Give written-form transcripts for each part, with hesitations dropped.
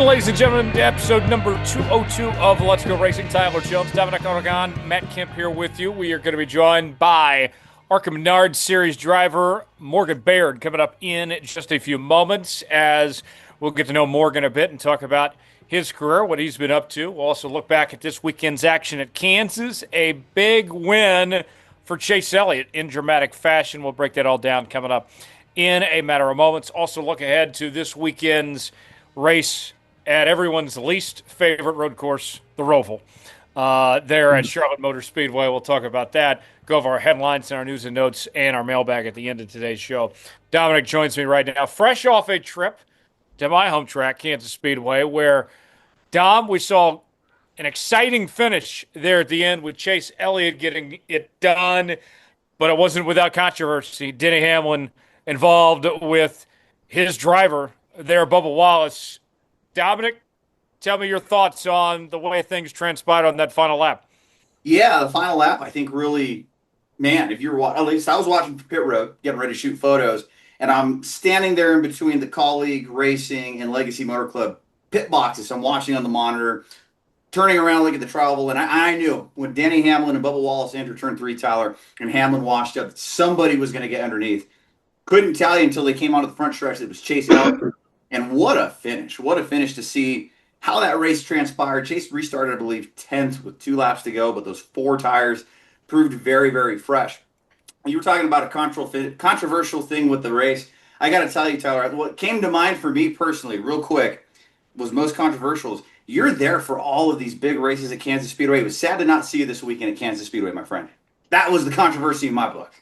in, ladies and gentlemen, to episode number 202 of Let's Go Racing. Tyler Jones, Dominic Aragon, Matt Kemp here with you. We are going to be joined by ARCA Menards Series driver Morgen Baird coming up in just a few moments as we'll get to know Morgan a bit and talk about his career, what he's been up to. We'll also look back at this weekend's action at Kansas, a big win for Chase Elliott in dramatic fashion. We'll break that all down coming up in a matter of moments. Also look ahead to this weekend's race at everyone's least favorite road course, the ROVAL. There at Charlotte Motor Speedway. We'll talk about that. Go over our headlines and our news and notes and our mailbag at the end of today's show. Dominic joins me right now, fresh off a trip to my home track, Kansas Speedway, where, Dom, we saw an exciting finish there at the end with Chase Elliott getting it done, but it wasn't without controversy. Denny Hamlin involved with his driver there, Bubba Wallace. Dominic, tell me your thoughts on the way things transpired on that final lap. Yeah, the final lap, I think really, man, if you're at least I was watching from pit road, getting ready to shoot photos, and I'm standing there in between the Colleague Racing and Legacy Motor Club pit boxes. I'm watching on the monitor, turning around, looking at the travel, and I knew when Denny Hamlin and Bubba Wallace entered turn 3, Tyler, and Hamlin washed up, somebody was going to get underneath. Couldn't tell you until they came onto the front stretch that it was Chase Elliott. And what a finish. What a finish to see how that race transpired. Chase restarted, I believe, 10th with 2 laps to go, but those 4 tires proved very, very fresh. You were talking about a controversial thing with the race. I got to tell you, Tyler, what came to mind for me personally, real quick, was most controversial is you're there for all of these big races at Kansas Speedway. It was sad to not see you this weekend at Kansas Speedway, my friend. That was the controversy in my book.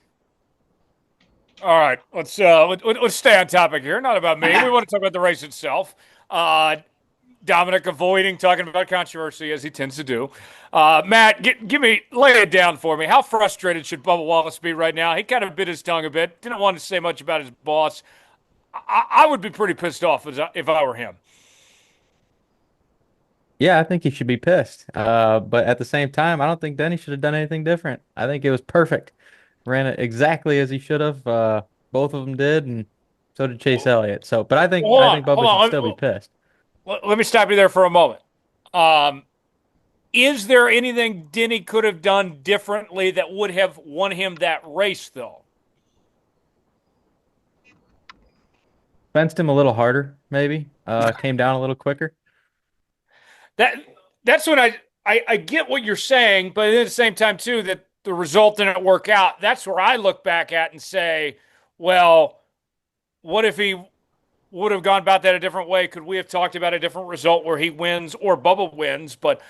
All right, let's stay on topic here. Not about me. We want to talk about the race itself. Dominic avoiding talking about controversy as he tends to do. Matt, lay it down for me. How frustrated should Bubba Wallace be right now? He kind of bit his tongue a bit. Didn't want to say much about his boss. I would be pretty pissed off if I were him. Yeah, I think he should be pissed. But at the same time, I don't think Denny should have done anything different. I think it was perfect. Ran it exactly as he should have. Both of them did, and so did Chase Elliott. So, but I think Bubba should still be pissed. Let me stop you there for a moment. Is there anything Denny could have done differently that would have won him that race, though? Fenced him a little harder, maybe. Came down a little quicker. That's when I get what you're saying, but at the same time, too, that the result didn't work out. That's where I look back at and say, well, what if he would have gone about that a different way? Could we have talked about a different result where he wins or Bubba wins? But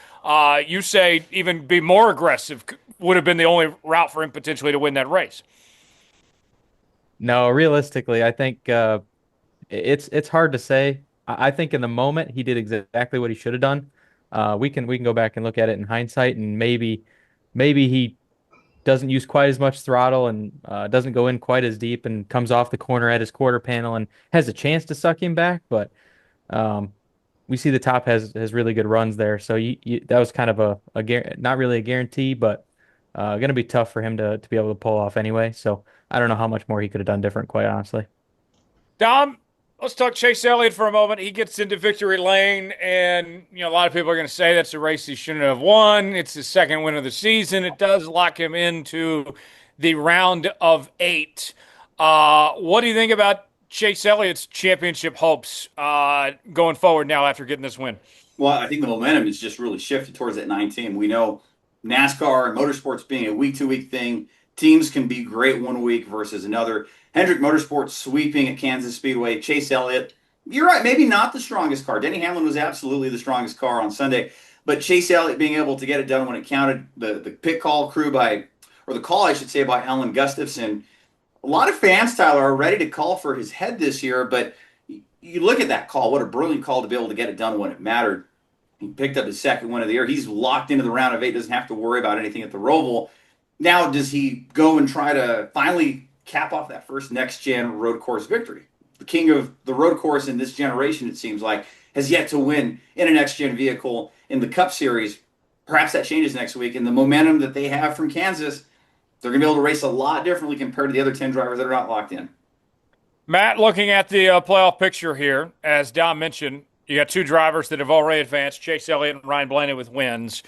you say even be more aggressive would have been the only route for him potentially to win that race. No, realistically, I think it's hard to say. I think in the moment he did exactly what he should have done. We can go back and look at it in hindsight, and maybe he doesn't use quite as much throttle and doesn't go in quite as deep and comes off the corner at his quarter panel and has a chance to suck him back. But we see the top has really good runs there. So that was kind of not really a guarantee, but going to be tough for him to be able to pull off anyway. So I don't know how much more he could have done different, quite honestly. Dom, let's talk Chase Elliott for a moment. He gets into victory lane, and a lot of people are going to say that's a race he shouldn't have won. It's his second win of the season. It does lock him into the round of 8. What do you think about Chase Elliott's championship hopes going forward now after getting this win? Well, I think the momentum has just really shifted towards that 9 team. We know NASCAR and motorsports being a week-to-week thing, teams can be great one week versus another. Hendrick Motorsports sweeping at Kansas Speedway. Chase Elliott, you're right, maybe not the strongest car. Denny Hamlin was absolutely the strongest car on Sunday, but Chase Elliott being able to get it done when it counted. The pit call crew the call, I should say, by Alan Gustafson. A lot of fans, Tyler, are ready to call for his head this year, but you look at that call, what a brilliant call to be able to get it done when it mattered. He picked up his second win of the year. He's locked into the round of 8, doesn't have to worry about anything at the ROVAL. Now, does he go and try to finally cap off that first next-gen road course victory? The king of the road course in this generation, it seems like, has yet to win in a next-gen vehicle in the Cup Series. Perhaps that changes next week, and the momentum that they have from Kansas, they're going to be able to race a lot differently compared to the other 10 drivers that are not locked in. Matt, looking at the playoff picture here, as Dom mentioned, You got two drivers that have already advanced, Chase Elliott and Ryan Blaney with wins.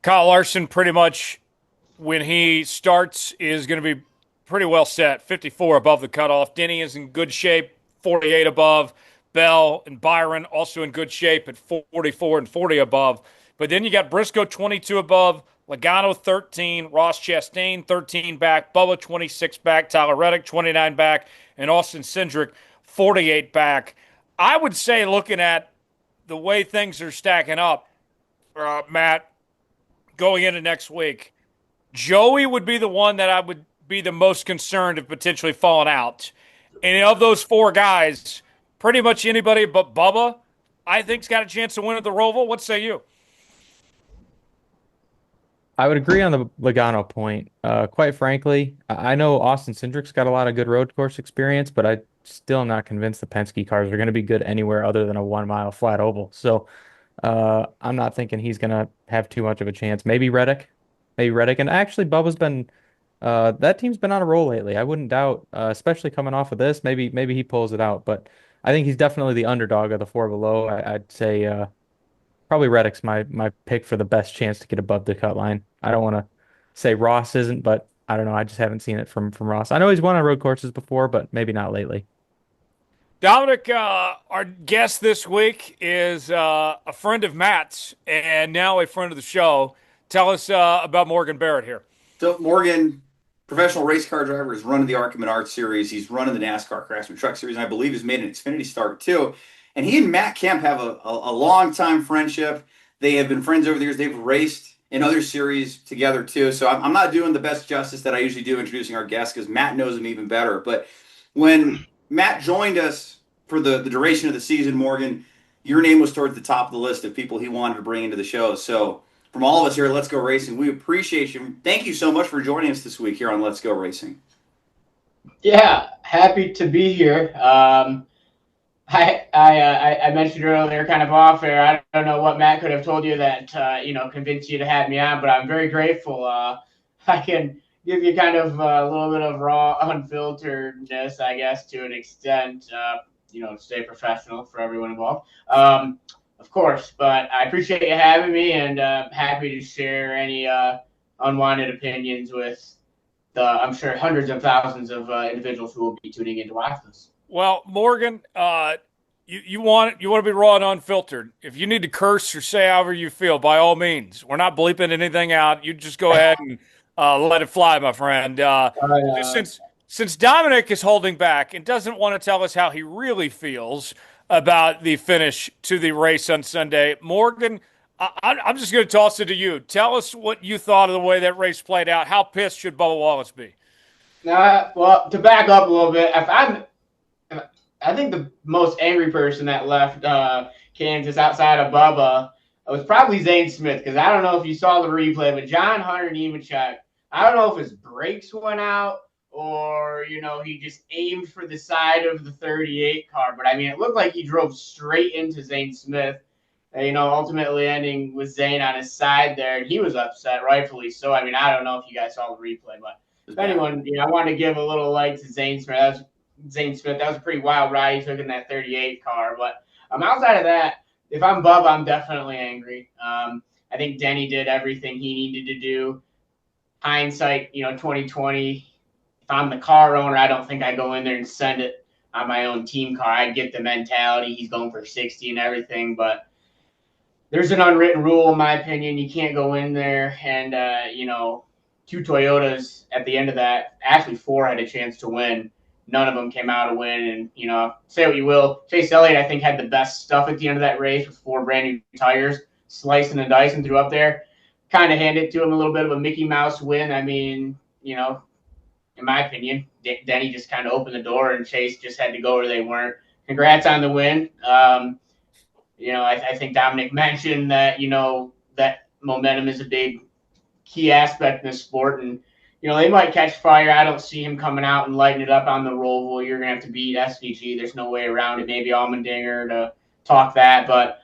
Kyle Larson pretty much, when he starts, is going to be pretty well set, 54 above the cutoff. Denny is in good shape, 48 above. Bell and Byron also in good shape at 44 and 40 above. But then you got Briscoe 22 above, Logano 13, Ross Chastain 13 back, Bubba 26 back, Tyler Reddick 29 back, and Austin Cindric 48 back. I would say, looking at the way things are stacking up, Matt, going into next week, Joey would be the one that I would be the most concerned of potentially falling out. And of those four guys, pretty much anybody but Bubba, I think's got a chance to win at the Roval. What say you? I would agree on the Logano point. Quite frankly, I know Austin Cindric's got a lot of good road course experience, but I still am not convinced the Penske cars are going to be good anywhere other than a 1 mile flat oval. So I'm not thinking he's going to have too much of a chance. Maybe Reddick. And actually, Bubba's been that team's been on a roll lately. I wouldn't doubt, especially coming off of this. Maybe he pulls it out, but I think he's definitely the underdog of the four below. I'd say probably Reddick's my pick for the best chance to get above the cut line. I don't want to say Ross isn't, but I don't know. I just haven't seen it from Ross. I know he's won on road courses before, but maybe not lately. Dominic, our guest this week is a friend of Matt's and now a friend of the show. Tell us about Morgen Baird here. So Morgan, professional race car driver, is running the ARCA Menards series. He's running the NASCAR Craftsman Truck Series, and I believe has made an Xfinity start too. And he and Matt Kemp have a long-time friendship. They have been friends over the years. They've raced in other series together too. So I'm not doing the best justice that I usually do introducing our guests because Matt knows him even better. But when Matt joined us for the duration of the season, Morgan, your name was towards the top of the list of people he wanted to bring into the show. So from all of us here at Let's Go Racing, we appreciate you. Thank you so much for joining us this week here on Let's Go Racing. Yeah, happy to be here. I mentioned earlier, kind of off air, I don't know what Matt could have told you that convinced you to have me on, but I'm very grateful. I can give you kind of a little bit of raw unfilteredness, I guess, to an extent. Stay professional for everyone involved. Of course, but I appreciate you having me, and happy to share any unwanted opinions with I'm sure hundreds of thousands of individuals who will be tuning in to watch this. Well, Morgan, you want to be raw and unfiltered. If you need to curse or say however you feel, by all means. We're not bleeping anything out. You just go ahead and let it fly, my friend. Since Dominic is holding back and doesn't want to tell us how he really feels about the finish to the race on Sunday, Morgan, I'm just going to toss it to you. Tell us what you thought of the way that race played out. How pissed should Bubba Wallace be? Well, to back up a little bit, I think the most angry person that left Kansas outside of Bubba was probably Zane Smith, because I don't know if you saw the replay, but John Hunter Nemechek, I don't know if his brakes went out or, he just aimed for the side of the 38 car. But, it looked like he drove straight into Zane Smith, ultimately ending with Zane on his side there. And he was upset, rightfully so. I don't know if you guys saw the replay, but if anyone, I wanted to give a little light to Zane Smith. That was a pretty wild ride he took in that 38 car. But outside of that, if I'm Bubba, I'm definitely angry. I think Denny did everything he needed to do. Hindsight, 2020. If I'm the car owner, I don't think I'd go in there and send it on my own team car. I'd get the mentality. He's going for 60 and everything. But there's an unwritten rule, in my opinion. You can't go in there and, two Toyotas at the end of that. Actually, four had a chance to win. None of them came out to win. And, say what you will, Chase Elliott, I think, had the best stuff at the end of that race with four brand new tires, slicing and dicing through up there. Kind of handed to him a little bit of a Mickey Mouse win. In my opinion, Denny just kind of opened the door and Chase just had to go where they weren't. Congrats on the win. I think Dominic mentioned that, that momentum is a big key aspect in the sport. And, they might catch fire. I don't see him coming out and lighting it up on the Roval. You're going to have to beat SVG. There's no way around it. Maybe Allmendinger to talk that. But,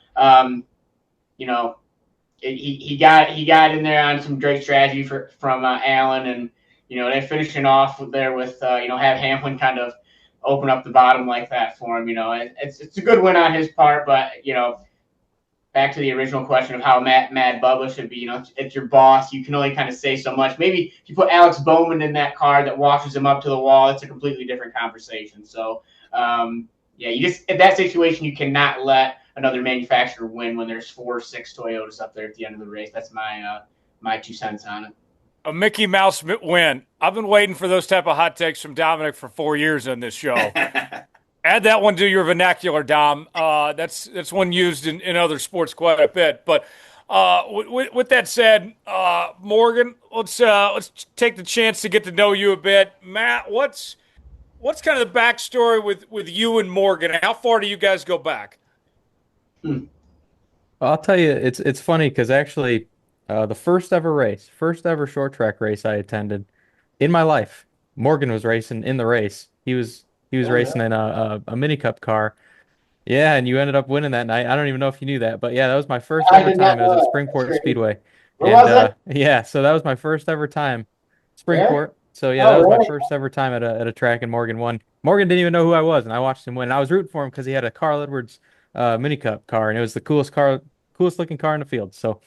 he got in there on some great strategy from Allen. And, they're finishing off there with, have Hamlin kind of open up the bottom like that for him. It's a good win on his part, but back to the original question of how Mad Bubba should be. It's your boss. You can only kind of say so much. Maybe if you put Alex Bowman in that car that washes him up to the wall, it's a completely different conversation. So, you just in that situation, you cannot let another manufacturer win when there's 4 or 6 Toyotas up there at the end of the race. That's my 2 cents on it. A Mickey Mouse win. I've been waiting for those type of hot takes from Dominic for 4 years on this show. Add that one to your vernacular, Dom. That's one used in other sports quite a bit. But with that said, Morgan, let's take the chance to get to know you a bit. Matt, what's kind of the backstory with you and Morgan? How far do you guys go back? Well, I'll tell you, it's funny because actually, the first ever short track race I attended in my life, Morgan was racing in the race. He was racing in a mini cup car. Yeah, and you ended up winning that night. I don't even know if you knew that, but yeah, that was my first ever time. It was at Springport Speedway. Where was it? Yeah, so that was my first ever time, Springport. Where? So yeah, that was my first ever time at a track, and Morgan won. Morgan didn't even know who I was, and I watched him win. And I was rooting for him because he had a Carl Edwards mini cup car, and it was the coolest looking car in the field. So,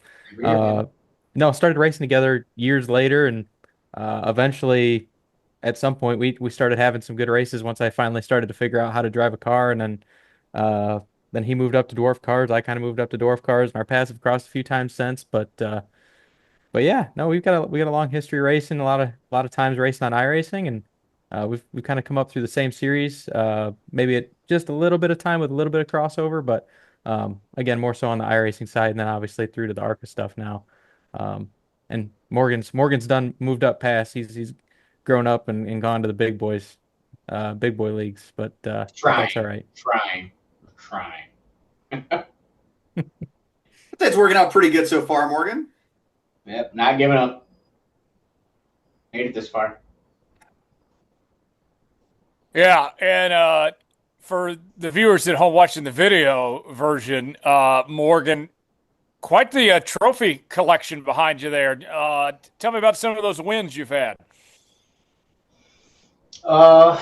started racing together years later, and eventually, at some point, we started having some good races once I finally started to figure out how to drive a car, and then he moved up to dwarf cars. I kind of moved up to dwarf cars, and our paths have crossed a few times since. But yeah, no, we got a long history racing, a lot of times racing on iRacing, and we've kind of come up through the same series. Maybe at just a little bit of time with a little bit of crossover, but again, more so on the iRacing side, and then obviously through to the ARCA stuff now. And Morgan's moved up past. He's grown up and gone to the big boy leagues, but that's all right. Trying. That's working out pretty good so far, Morgan. Yep, not giving up. Made it this far. Yeah, and for the viewers at home watching the video version, Morgan, quite the trophy collection behind you there. Tell me about some of those wins you've had. Yeah,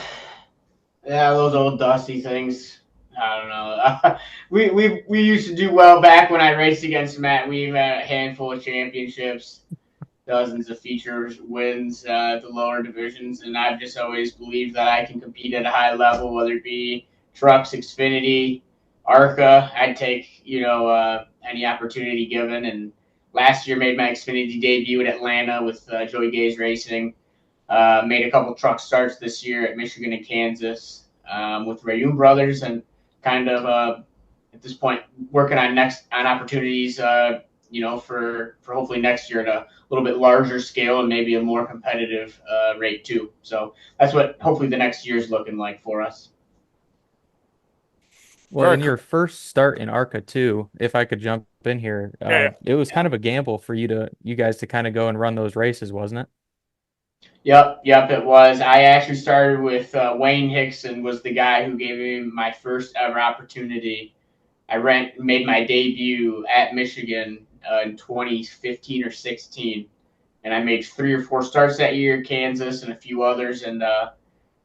those old dusty things. I don't know. We used to do well back when I raced against Matt. We've had a handful of championships, dozens of features wins at the lower divisions, and I've just always believed that I can compete at a high level, whether it be trucks, Xfinity, ARCA. I'd take any opportunity given. And last year made my Xfinity debut at Atlanta with Joey Gay's Racing. Made a couple truck starts this year at Michigan and Kansas with Rayoum Brothers, and kind of at this point working on opportunities for hopefully next year at a little bit larger scale and maybe a more competitive rate too. So that's what hopefully the next year is looking like for us. Well, in your first start in ARCA too, if I could jump in here, it was kind of a gamble for you guys to kind of go and run those races, wasn't it? Yep, it was. I actually started with Wayne Hickson was the guy who gave me my first ever opportunity. I made my debut at Michigan in 2015 or 16, and I made 3 or 4 starts that year, Kansas and a few others, and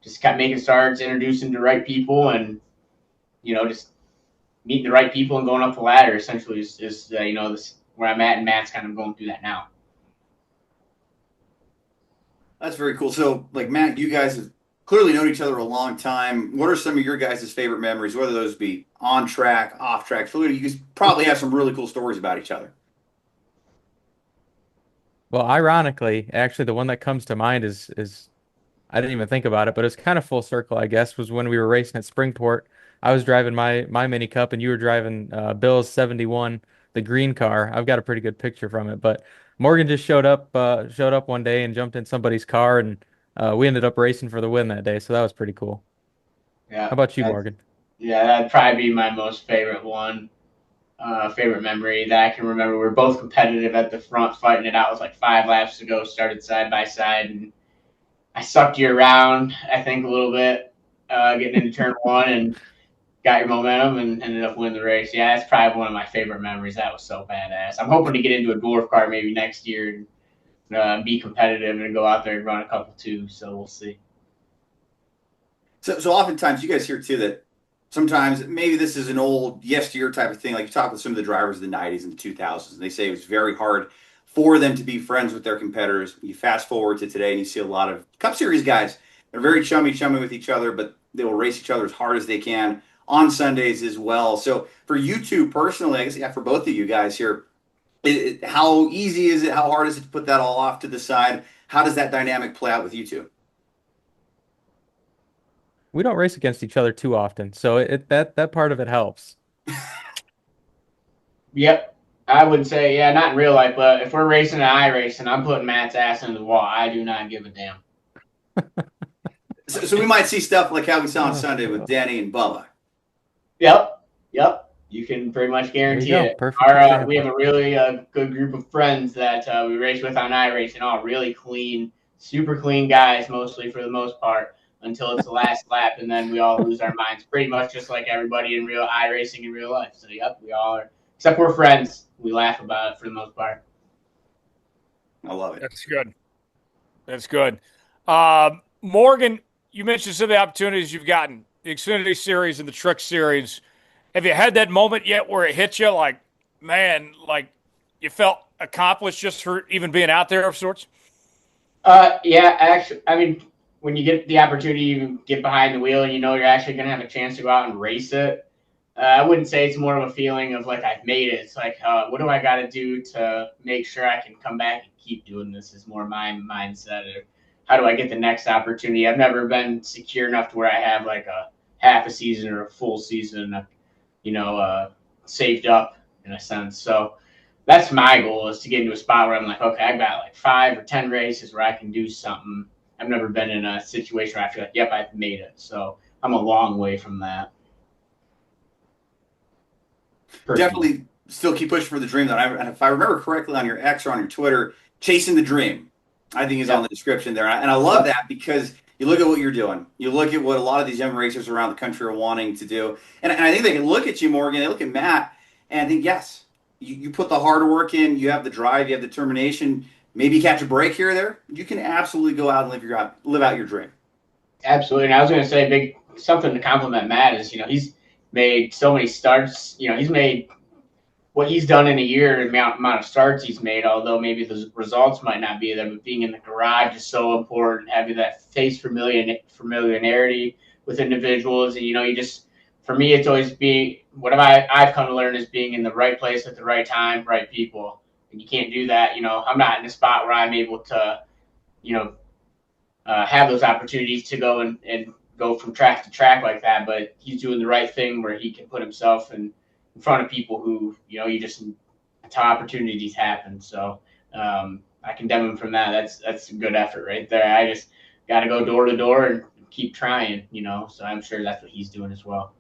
just kept making starts, introducing the right people, and just meeting the right people and going up the ladder. Essentially, is this where I'm at, and Matt's kind of going through that now. That's very cool. So, like, Matt, you guys have clearly known each other a long time. What are some of your guys' favorite memories, whether those be on track, off track? You guys probably have some really cool stories about each other. Well, ironically, actually, the one that comes to mind is I didn't even think about it, but it's kind of full circle, I guess, was when we were racing at Springport. I was driving my mini cup, and you were driving Bill's 71, the green car. I've got a pretty good picture from it, but Morgan just showed up one day and jumped in somebody's car, and we ended up racing for the win that day. So that was pretty cool. Yeah. How about you, Morgan? Yeah, that'd probably be my most favorite one. Favorite memory that I can remember. We were both competitive at the front, fighting it out with like 5 laps to go, started side by side, and I sucked you around, I think, a little bit, getting into turn 1 and got your momentum and ended up winning the race. Yeah, that's probably one of my favorite memories. That was so badass. I'm hoping to get into a dwarf car maybe next year and be competitive and go out there and run a couple too. So we'll see. So oftentimes you guys hear too that sometimes maybe this is an old yesteryear type of thing. Like you talk with some of the drivers of the 90s and the 2000s, and they say it was very hard for them to be friends with their competitors. You fast forward to today and you see a lot of Cup Series guys. They're very chummy with each other, but they will race each other as hard as they can on Sundays as well. So for you two personally, I guess, yeah, for both of you guys here, how easy is it? How hard is it to put that all off to the side? How does that dynamic play out with you two? We don't race against each other too often, so that part of it helps. Yep. I would say, yeah, not in real life, but if we're racing and I race and I'm putting Matt's ass into the wall, I do not give a damn. So we might see stuff like how we saw on Sunday with Danny and Bubba. Yep. You can pretty much guarantee it. Perfect. We have a really good group of friends that we race with on iRacing, all really clean, super clean guys, mostly for the most part, until it's the last lap, and then we all lose our minds, pretty much just like everybody in real iRacing in real life. So, yep, we all are. Except we're friends. We laugh about it for the most part. I love it. That's good. Morgan, you mentioned some of the opportunities you've gotten, the Xfinity Series and the Truck Series. Have you had that moment yet where it hit you like, man, like you felt accomplished just for even being out there of sorts? Yeah, actually, I mean, when you get the opportunity to get behind the wheel and you know you're actually going to have a chance to go out and race it, I wouldn't say it's more of a feeling of like I've made it. It's like, what do I got to do to make sure I can come back and keep doing this is more my mindset. Or how do I get the next opportunity? I've never been secure enough to where I have like a half a season or a full season, saved up in a sense. So that's my goal, is to get into a spot where I'm like, okay, I've got like 5 or 10 races where I can do something. I've never been in a situation where I feel like, yep, I've made it. So I'm a long way from that. Definitely still keep pushing for the dream. And if I remember correctly on your X or on your Twitter, chasing the dream, I think is on the description there. And I love that because you look at what you're doing. You look at what a lot of these young racers around the country are wanting to do. And I think they can look at you, Morgan, they look at Matt, and think, yes, you put the hard work in, you have the drive, you have the determination, maybe catch a break here or there. You can absolutely go out and live out your dream. Absolutely. And I was going to say something to compliment Matt is, he's made so many starts. He's made what he's done in a year, the amount of starts he's made, although maybe the results might not be there, but being in the garage is so important, having that face familiarity with individuals. And, for me, it's always what I've come to learn is being in the right place at the right time, right people. And you can't do that. I'm not in a spot where I'm able to, have those opportunities to go and go from track to track like that, but he's doing the right thing where he can put himself in front of people who, that's how opportunities happen. So I condemn him from that. That's a good effort right there. I just got to go door to door and keep trying, so I'm sure that's what he's doing as well.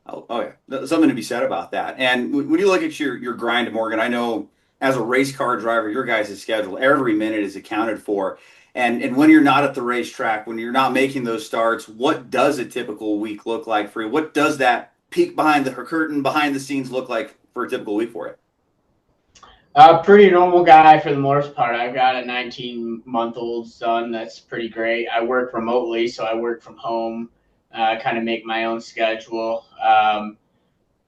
Oh yeah. There's something to be said about that. And when you look at your grind, Morgan, I know as a race car driver, your guys' schedule, every minute is accounted for. And when you're not at the racetrack, when you're not making those starts, what does a typical week look like for you? What does that peek behind the curtain, behind the scenes look like for a typical week for you? Pretty normal guy for the most part. I've got a 19-month-old son. That's pretty great. I work remotely, so I work from home, kind of make my own schedule.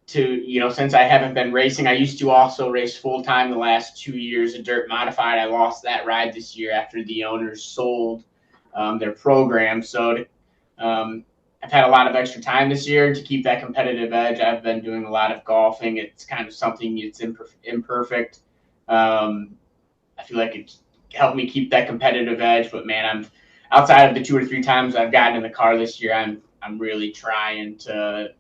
Since I haven't been racing, I used to also race full-time the last 2 years of dirt modified. I lost that ride this year after the owners sold their program. So I've had a lot of extra time this year to keep that competitive edge. I've been doing a lot of golfing. It's kind of something that's imperfect. I feel like it's helped me keep that competitive edge. But man, I'm outside of the 2 or 3 times I've gotten in the car this year, I'm really trying to.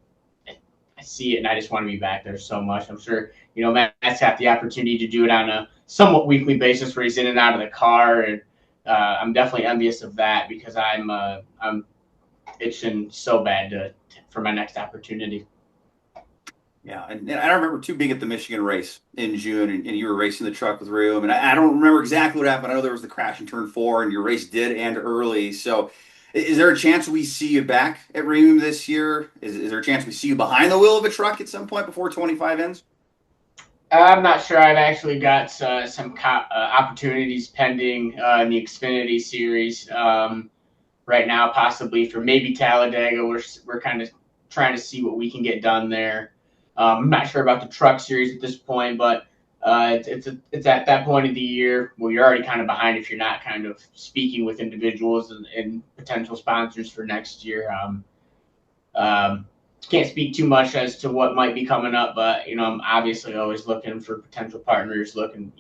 I see it, and I just want to be back there so much. I'm sure Matt's had the opportunity to do it on a somewhat weekly basis, where he's in and out of the car, and I'm definitely envious of that because I'm itching so bad for my next opportunity. Yeah, and I remember too being at the Michigan race in June, and you were racing the truck with Reum, and I don't remember exactly what happened. I know there was the crash in turn 4, and your race did end early. So, is there a chance we see you back at Reum this year? Is there a chance we see you behind the wheel of a truck at some point before 25 ends? I'm not sure. I've actually got some opportunities pending in the Xfinity Series. right now, possibly for maybe Talladega. We're kind of trying to see what we can get done there. I'm not sure about the truck series at this point, but it's at that point of the year where you're already kind of behind if you're not kind of speaking with individuals and potential sponsors for next year. Can't speak too much as to what might be coming up, but I'm obviously always looking for potential partners, looking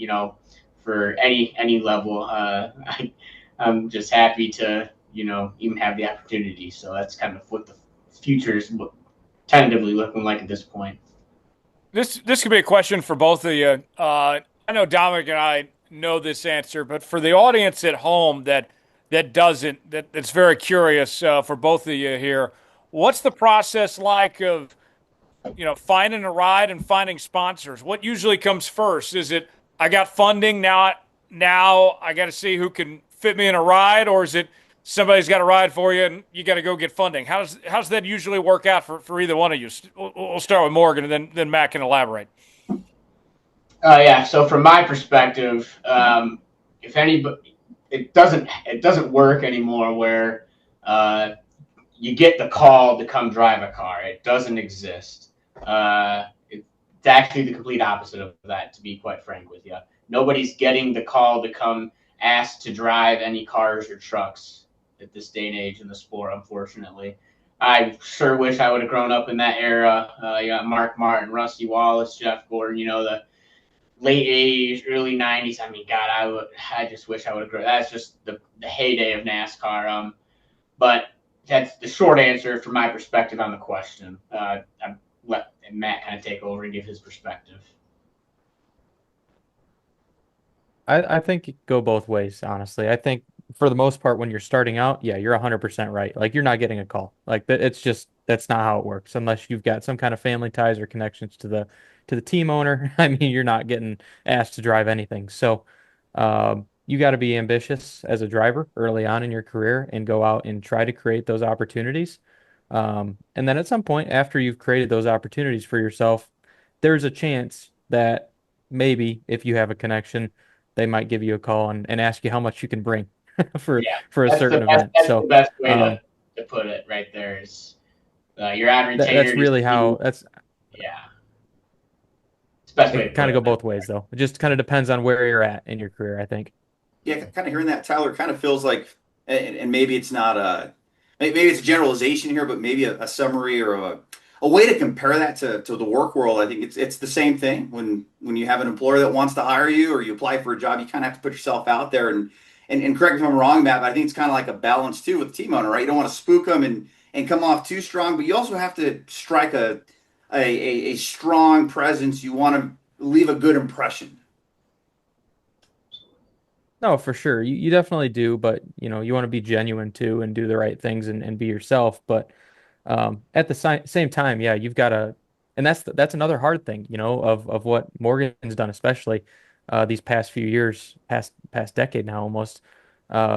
for any level. I'm just happy to even have the opportunity. So that's kind of what the future is tentatively looking like at this point. This could be a question for both of you. I know Dominic and I know this answer, but for the audience at home that's very curious for both of you here, what's the process like of finding a ride and finding sponsors? What usually comes first? Is it I got funding now I got to see who can fit me in a ride, or is it somebody's got a ride for you and you got to go get funding? How's that usually work out for either one of you? We'll start with Morgan, and then Matt can elaborate. Yeah. So from my perspective, if anybody, it doesn't work anymore where you get the call to come drive a car. It doesn't exist. It's actually the complete opposite of that, to be quite frank with you. Nobody's getting the call to come ask to drive any cars or trucks at this day and age in the sport, unfortunately. I sure wish I would have grown up in that era. You got Mark Martin, Rusty Wallace, Jeff Gordon, the late 80s, early 90s. I mean, God, I just wish I would have grown. That's just the heyday of NASCAR. But that's the short answer from my perspective on the question. I'm let Matt kind of take over and give his perspective. I think it go both ways, honestly. I think for the most part, when you're starting out, yeah, you're 100% right. Like, you're not getting a call. Like, that's not how it works unless you've got some kind of family ties or connections to the team owner. I mean, you're not getting asked to drive anything. So, you got to be ambitious as a driver early on in your career and go out and try to create those opportunities. And then at some point, after you've created those opportunities for yourself, there's a chance that maybe if you have a connection, they might give you a call and ask you how much you can bring for a certain event. That's so the best way to put it right there is you're on retainer. That's really how that's. Yeah. It's the best way It kind of go both ways, though. It just kind of depends on where you're at in your career, I think. Yeah, kind of hearing that, Tyler, kind of feels like, and maybe it's not maybe it's a generalization here, but maybe a summary or a way to compare that to the work world. I think it's the same thing when you have an employer that wants to hire you or you apply for a job, you kind of have to put yourself out there and correct me if I'm wrong, Matt, but I think it's kind of like a balance too with the team owner, right? You don't want to spook them and come off too strong, but you also have to strike a strong presence. You want to leave a good impression. No, for sure. You definitely do, but you want to be genuine too and do the right things and be yourself. But at the same time, yeah, you've got to, and that's another hard thing, of what Morgan's done, especially these past few years, past decade now almost,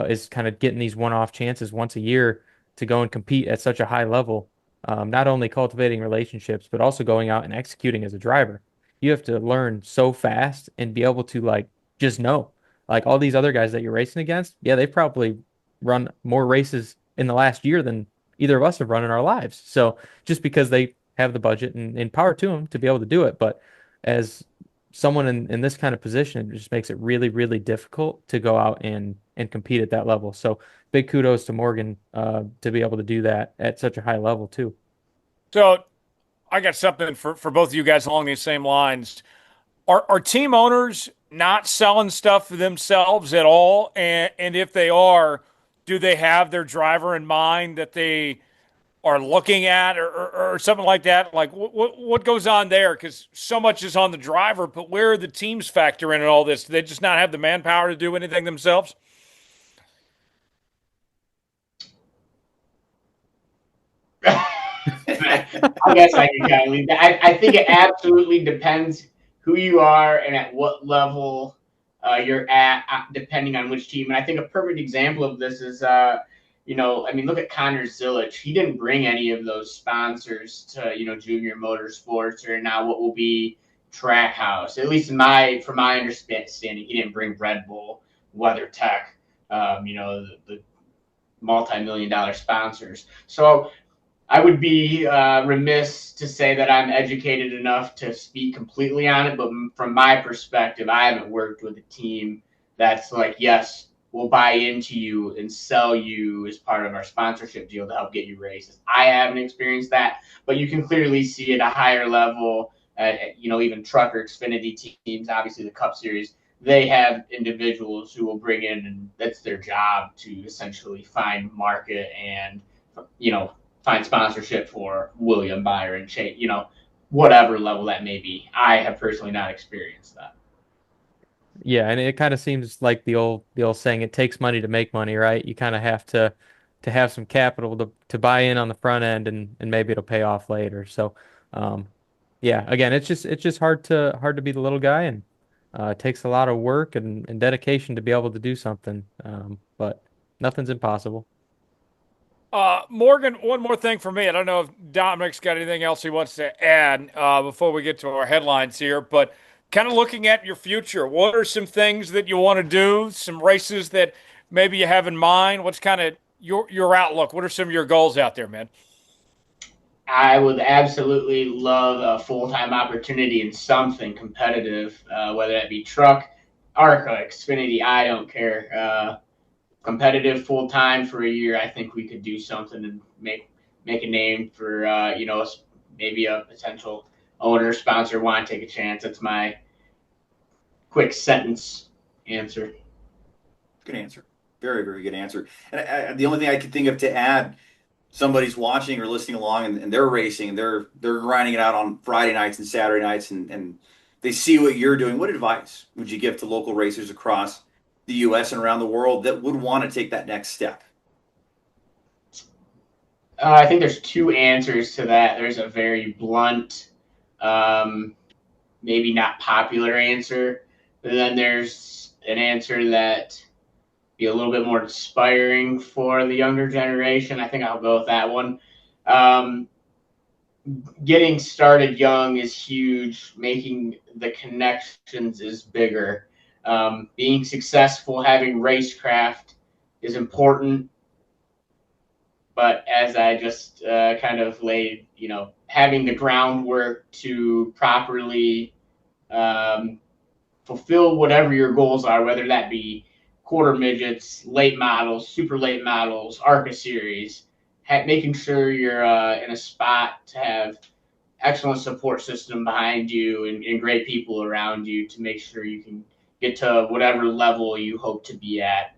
is kind of getting these one-off chances once a year to go and compete at such a high level. Not only cultivating relationships, but also going out and executing as a driver. You have to learn so fast and be able to just know. Like all these other guys that you're racing against, yeah, they've probably run more races in the last year than either of us have run in our lives. So just because they have the budget and power to them to be able to do it. But as someone in this kind of position, it just makes it really, really difficult to go out and compete at that level. So big kudos to Morgan to be able to do that at such a high level too. So I got something for both of you guys along these same lines. Are team owners not selling stuff for themselves at all? And if they are, do they have their driver in mind that they are looking at or something like that? Like what goes on there? Because so much is on the driver, but where are the teams factor in all this? Do they just not have the manpower to do anything themselves? I guess I can kind of leave that. I think it absolutely depends who you are and at what level you're at, depending on which team. And I think a perfect example of this is, look at Connor Zilic. He didn't bring any of those sponsors to, Junior Motorsports or now what will be Trackhouse. At least from my understanding, he didn't bring Red Bull, WeatherTech, the multi-million-dollar sponsors. So I would be remiss to say that I'm educated enough to speak completely on it, but from my perspective, I haven't worked with a team that's like, yes, we'll buy into you and sell you as part of our sponsorship deal to help get you races. I haven't experienced that, but you can clearly see at a higher level, even truck or Xfinity teams, obviously the Cup Series, they have individuals who will bring in, and that's their job to essentially find market and, find sponsorship for William Byron, whatever level that may be. I have personally not experienced that. Yeah, and it kind of seems like the old saying, it takes money to make money, right? You kind of have to have some capital to buy in on the front end, and maybe it'll pay off later. So, yeah, again, it's just hard to be the little guy, and it takes a lot of work and dedication to be able to do something. But nothing's impossible. Morgan, one more thing for me. I don't know if Dominic's got anything else he wants to add before we get to our headlines here, but kind of looking at your future, what are some things that you want to do? Some races that maybe you have in mind? What's kind of your outlook? What are some of your goals out there, man? I would absolutely love a full-time opportunity in something competitive, whether that be truck, ARCA, Xfinity, I don't care. Competitive full-time for a year, I think we could do something and make a name for, maybe a potential owner, sponsor, want to take a chance. That's my quick sentence answer. Good answer. Very, very good answer. And the only thing I could think of to add, somebody's watching or listening along, and they're racing, and they're grinding it out on Friday nights and Saturday nights, and they see what you're doing. What advice would you give to local racers across the U.S. and around the world that would want to take that next step? I think there's two answers to that. There's a very blunt, maybe not popular answer, but then there's an answer that be a little bit more inspiring for the younger generation. I think I'll go with that one. Getting started young is huge. Making the connections is bigger. Being successful, having racecraft is important. But as I just kind of laid, having the groundwork to properly fulfill whatever your goals are, whether that be quarter midgets, late models, super late models, ARCA series, making sure you're in a spot to have excellent support system behind you and great people around you to make sure you can get to whatever level you hope to be at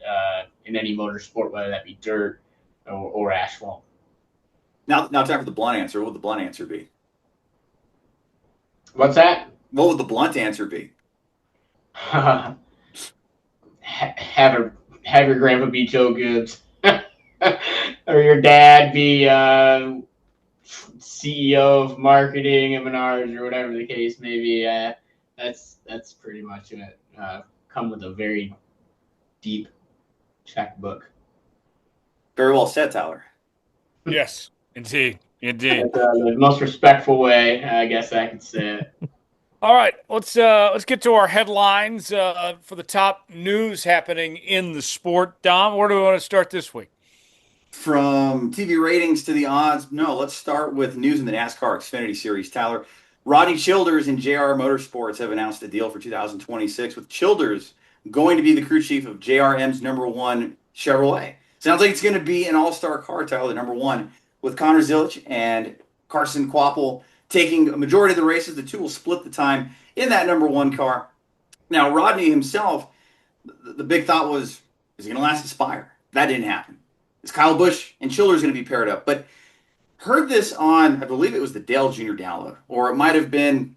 in any motorsport, whether that be dirt or asphalt. Now time for the blunt answer. What would the blunt answer be? What's that? What would the blunt answer be? have your grandpa be Joe Gibbs, or your dad be CEO of marketing at Menards, or whatever the case may be. That's pretty much it. Come with a very deep checkbook. Very well said, Tyler. Yes, indeed. Indeed. The most respectful way, I guess I could say it. All right, let's get to our headlines for the top news happening in the sport. Dom, where do we want to start this week? From TV ratings to the odds, no, let's start with news in the NASCAR Xfinity Series. Tyler, Rodney Childers and JR Motorsports have announced a deal for 2026, with Childers going to be the crew chief of JRM's #1 Chevrolet. Sounds like it's going to be an all-star car, Tyler, #1, with Connor Zilisch and Carson Kvapil taking a majority of the races. The two will split the time in that #1 car. Now, Rodney himself, the big thought was, is he going to last Aspire? That didn't happen. Is Kyle Busch and Childers going to be paired up? But heard this on, I believe it was the Dale Jr. download, or it might have been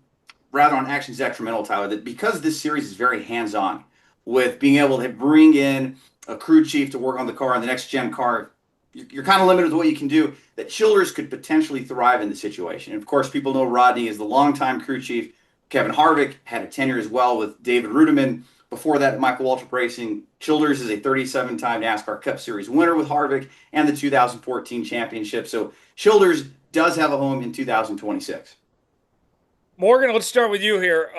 rather on Actions Detrimental, Tyler, that because this series is very hands-on with being able to bring in a crew chief to work on the car, on the next gen car, you're kind of limited to what you can do, that Childers could potentially thrive in the situation. And of course, people know Rodney is the longtime crew chief. Kevin Harvick had a tenure as well with David Rudiman. Before that, Michael Waltrip Racing. Childers is a 37-time NASCAR Cup Series winner with Harvick and the 2014 championship. So Childers does have a home in 2026. Morgan, let's start with you here.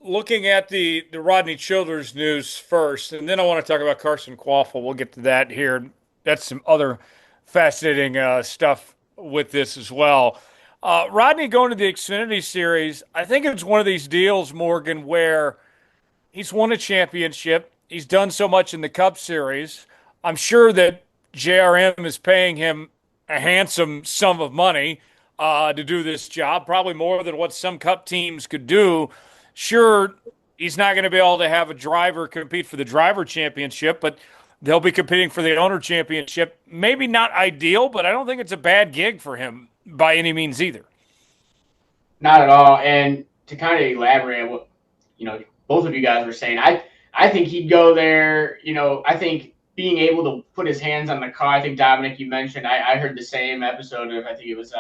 Looking at the Rodney Childers news first, and then I want to talk about Carson Kvapil. We'll get to that here that's some other fascinating stuff with this as well. Rodney going to the Xfinity Series, I think it's one of these deals, Morgan, where he's won a championship. He's done so much in the Cup Series. I'm sure that JRM is paying him a handsome sum of money to do this job, probably more than what some Cup teams could do. Sure, he's not going to be able to have a driver compete for the driver championship, but they'll be competing for the owner championship. Maybe not ideal, but I don't think it's a bad gig for him by any means either. Not at all. And to kind of elaborate on what both of you guys were saying, I think he'd go there. I think being able to put his hands on the car. I think Dominic, you mentioned. I heard the same episode of, I think it was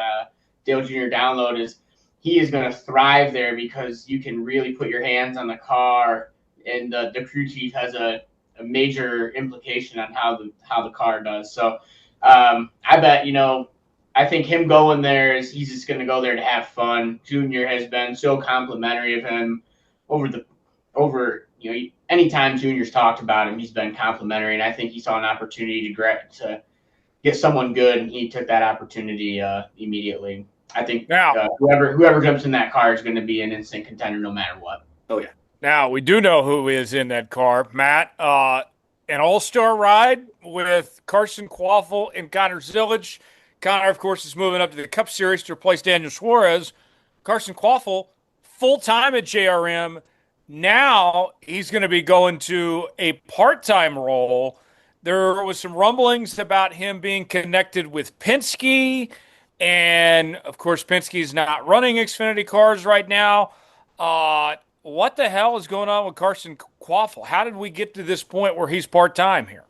Dale Jr. Download, is he is going to thrive there because you can really put your hands on the car, and the crew chief has a major implication on how the car does. So I bet I think him going there he's just going to go there to have fun. Junior has been so complimentary of him over anytime Junior's talked about him, he's been complimentary, and I think he saw an opportunity to get someone good, and he took that opportunity immediately. I think whoever jumps in that car is going to be an instant contender no matter what. Oh yeah. Now, we do know who is in that car, Matt. An all-star ride with Carson Quaffle and Connor Zilisch. Connor, of course, is moving up to the Cup Series to replace Daniel Suarez. Carson Quaffle, full-time at JRM. Now he's going to be going to a part-time role. There was some rumblings about him being connected with Penske. And, of course, Penske's not running Xfinity cars right now. What the hell is going on with Carson Quaffle? How did we get to this point where he's part-time here?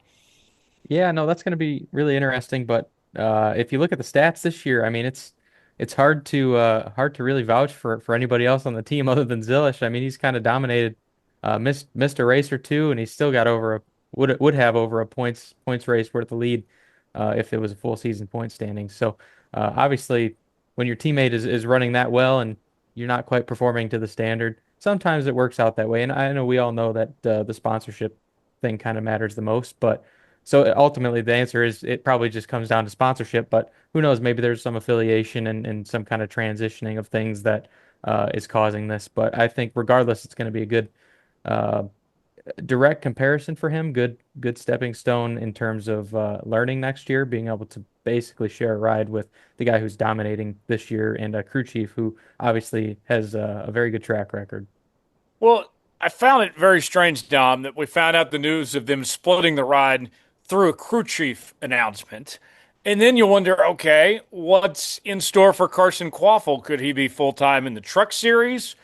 Yeah, no, that's going to be really interesting. But if you look at the stats this year, I mean, it's hard to really vouch for anybody else on the team other than Zilisch. I mean, he's kind of dominated, missed a race or two, and he's still got would have over a points race worth the lead if it was a full season point standing. So obviously, when your teammate is running that well and you're not quite performing to the standard, sometimes it works out that way. And I know we all know that the sponsorship thing kind of matters the most, but so ultimately the answer is it probably just comes down to sponsorship, but who knows, maybe there's some affiliation and some kind of transitioning of things that is causing this. But I think regardless, it's going to be a good direct comparison for him, good stepping stone in terms of learning next year, being able to basically share a ride with the guy who's dominating this year and a crew chief who obviously has a very good track record. Well, I found it very strange, Dom, that we found out the news of them splitting the ride through a crew chief announcement. And then you wonder, okay, what's in store for Carson Quaffle? Could he be full-time in the Truck Series?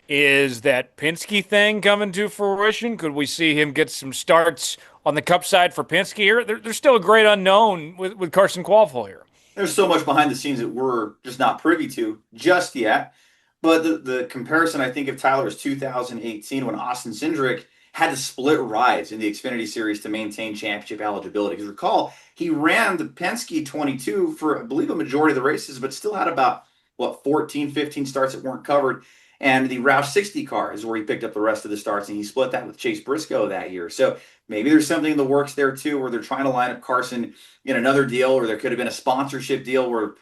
Is that Penske thing coming to fruition? Could we see him get some starts on the Cup side for Penske here? There's still a great unknown with Carson Quaffle here. There's so much behind the scenes that we're just not privy to just yet. But the comparison, I think, of Tyler is 2018 when Austin Cindric had to split rides in the Xfinity Series to maintain championship eligibility. Because recall, he ran the Penske 22 for, I believe, a majority of the races, but still had about, 14, 15 starts that weren't covered. And the Roush 60 car is where he picked up the rest of the starts, and he split that with Chase Briscoe that year. So maybe there's something in the works there, too, where they're trying to line up Carson in another deal, or there could have been a sponsorship deal where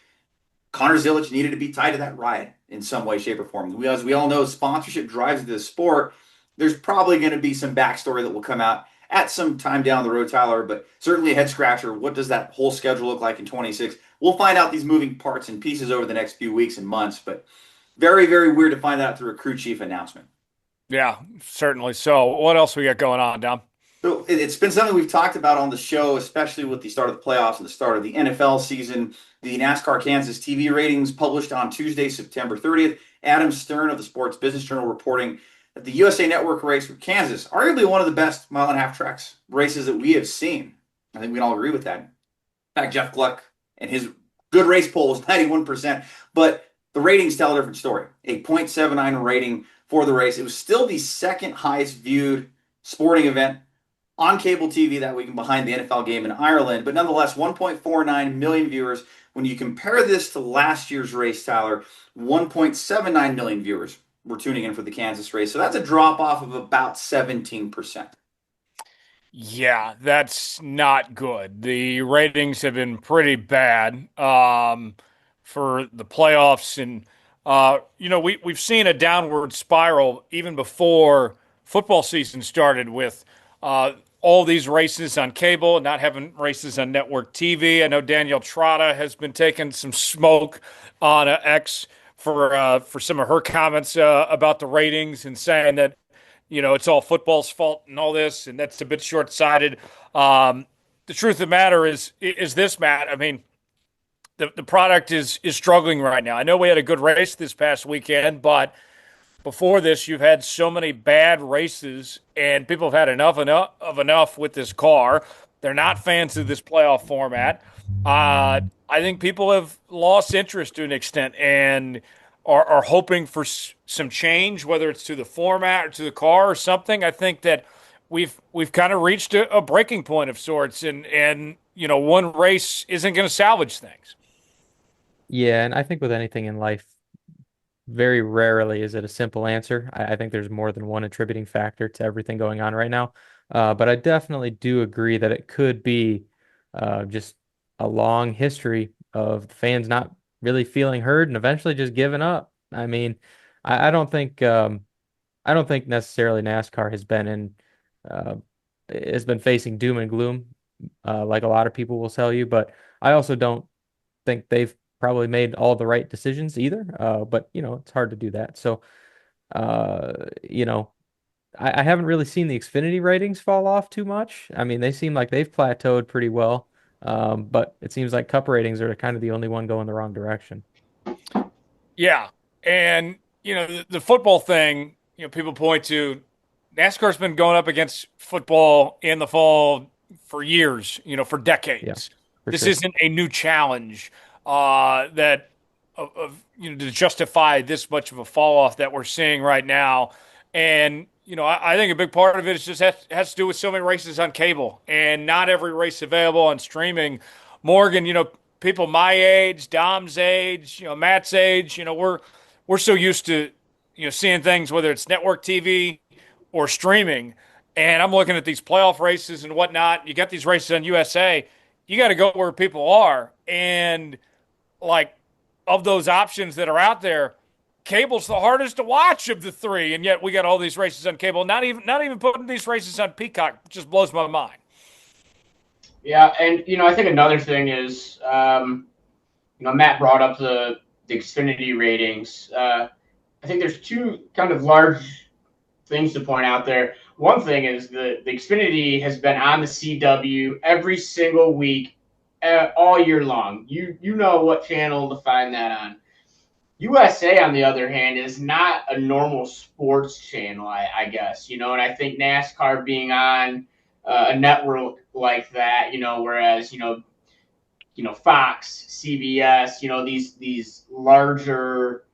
Connor Zilisch needed to be tied to that ride in some way, shape, or form. As we all know, sponsorship drives this sport. There's probably going to be some backstory that will come out at some time down the road, Tyler, but certainly a head scratcher. What does that whole schedule look like in 26? We'll find out these moving parts and pieces over the next few weeks and months, but very, very weird to find out through a crew chief announcement. Yeah, certainly. So what else we got going on, Dom? So it's been something we've talked about on the show, especially with the start of the playoffs and the start of the NFL season. The NASCAR Kansas TV ratings published on Tuesday, September 30th. Adam Stern of the Sports Business Journal reporting that the USA Network race for Kansas, arguably one of the best mile-and-a-half tracks races that we have seen. I think we can all agree with that. In fact, Jeff Gluck and his good race poll was 91%, but the ratings tell a different story. A .79 rating for the race. It was still the second highest viewed sporting event on cable TV that week and behind the NFL game in Ireland, but nonetheless, 1.49 million viewers. When you compare this to last year's race, Tyler, 1.79 million viewers were tuning in for the Kansas race. So that's a drop off of about 17%. Yeah, that's not good. The ratings have been pretty bad for the playoffs, and we've seen a downward spiral even before football season started with uh, all these races on cable, not having races on network TV. I know Danielle Trotta has been taking some smoke on X for some of her comments about the ratings and saying that it's all football's fault and all this, and that's a bit short-sighted. The truth of the matter is this, Matt. I mean, the product is struggling right now. I know we had a good race this past weekend, but before this, you've had so many bad races, and people have had enough with this car. They're not fans of this playoff format. I think people have lost interest to an extent and are hoping for some change, whether it's to the format or to the car or something. I think that we've kind of reached a breaking point of sorts, and one race isn't going to salvage things. Yeah, and I think with anything in life, very rarely is it a simple answer. I think there's more than one attributing factor to everything going on right now. But I definitely do agree that it could be just a long history of the fans not really feeling heard and eventually just giving up. I mean, I don't think I don't think necessarily NASCAR uh, has been facing doom and gloom like a lot of people will tell you, but I also don't think they've probably made all the right decisions either. But it's hard to do that. So, you know, I haven't really seen the Xfinity ratings fall off too much. I mean, they seem like they've plateaued pretty well. But it seems like Cup ratings are kind of the only one going the wrong direction. Yeah, and the football thing. People point to NASCAR's been going up against football in the fall for years. For Yeah, decades. for This sure. isn't a new challenge that of to justify this much of a fall off that we're seeing right now. And I think a big part of it is just has to do with so many races on cable and not every race available on streaming. Morgan, people my age, Dom's age, Matt's age, we're so used to seeing things whether it's network TV or streaming. And I'm looking at these playoff races and whatnot. You got these races on USA. You got to go where people are. And like of those options that are out there, cable's the hardest to watch of the three, and yet we got all these races on cable. Not even putting these races on Peacock just blows my mind. Yeah, and I think another thing is, Matt brought up the Xfinity ratings. I think there's two kind of large things to point out there. One thing is the Xfinity has been on the CW every single week, all year long. You know what channel to find that on. USA, on the other hand, is not a normal sports channel, I guess, and I think NASCAR being on a network like that, whereas, Fox, CBS, these larger,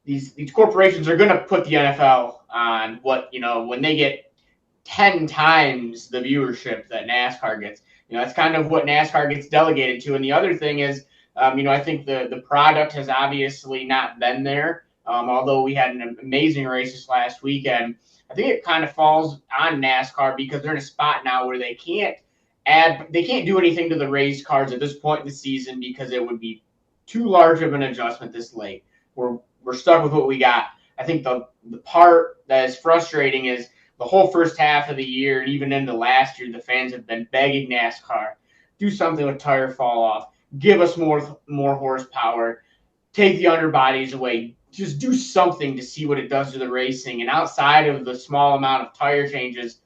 these corporations are going to put the NFL on when they get 10 times the viewership that NASCAR gets. That's kind of what NASCAR gets delegated to. And the other thing is, I think the product has obviously not been there. Although we had an amazing race this last weekend, I think it kind of falls on NASCAR because they're in a spot now where they can't do anything to the race cars at this point in the season because it would be too large of an adjustment this late. We're stuck with what we got. I think the part that is frustrating is the whole first half of the year and even into last year, the fans have been begging NASCAR, do something with tire fall off, give us more horsepower, take the underbodies away, just do something to see what it does to the racing. And outside of the small amount of tire changes,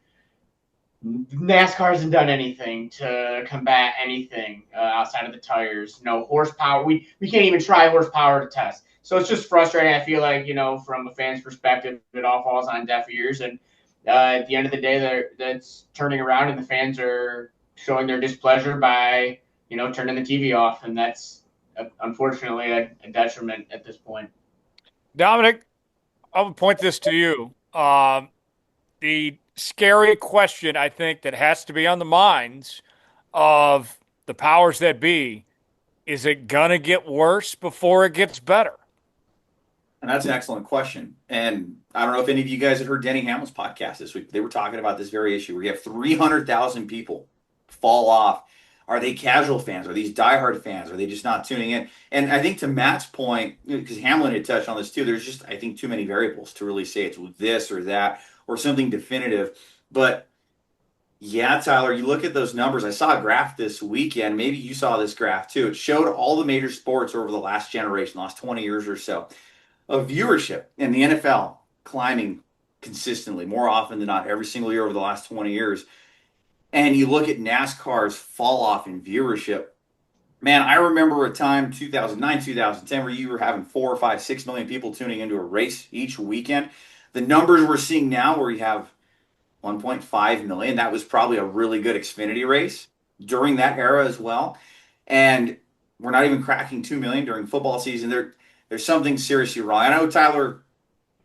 NASCAR hasn't done anything to combat anything outside of the tires. No horsepower. We can't even try horsepower to test. So it's just frustrating. I feel like, from a fan's perspective, it all falls on deaf ears. And at the end of the day, that's turning around and the fans are showing their displeasure by, turning the TV off. And that's unfortunately a detriment at this point. Dominic, I would point this to you. The scary question I think that has to be on the minds of the powers that be is it gonna get worse before it gets better? And that's an excellent question. And I don't know if any of you guys had heard Denny Hamlin's podcast this week. They were talking about this very issue where you have 300,000 people fall off. Are they casual fans? Are these diehard fans? Are they just not tuning in? And I think to Matt's point, because Hamlin had touched on this too, there's just, I think, too many variables to really say it's this or that or something definitive. But yeah, Tyler, you look at those numbers. I saw a graph this weekend. Maybe you saw this graph too. It showed all the major sports over the last generation, the last 20 years or so, of viewership in the NFL climbing consistently, more often than not, every single year over the last 20 years. And you look at NASCAR's fall off in viewership. Man, I remember a time, 2009, 2010, where you were having 4 or 5, 6 million people tuning into a race each weekend. The numbers we're seeing now, where you have 1.5 million, that was probably a really good Xfinity race during that era as well. And we're not even cracking 2 million during football season. There's something seriously wrong. I know, Tyler,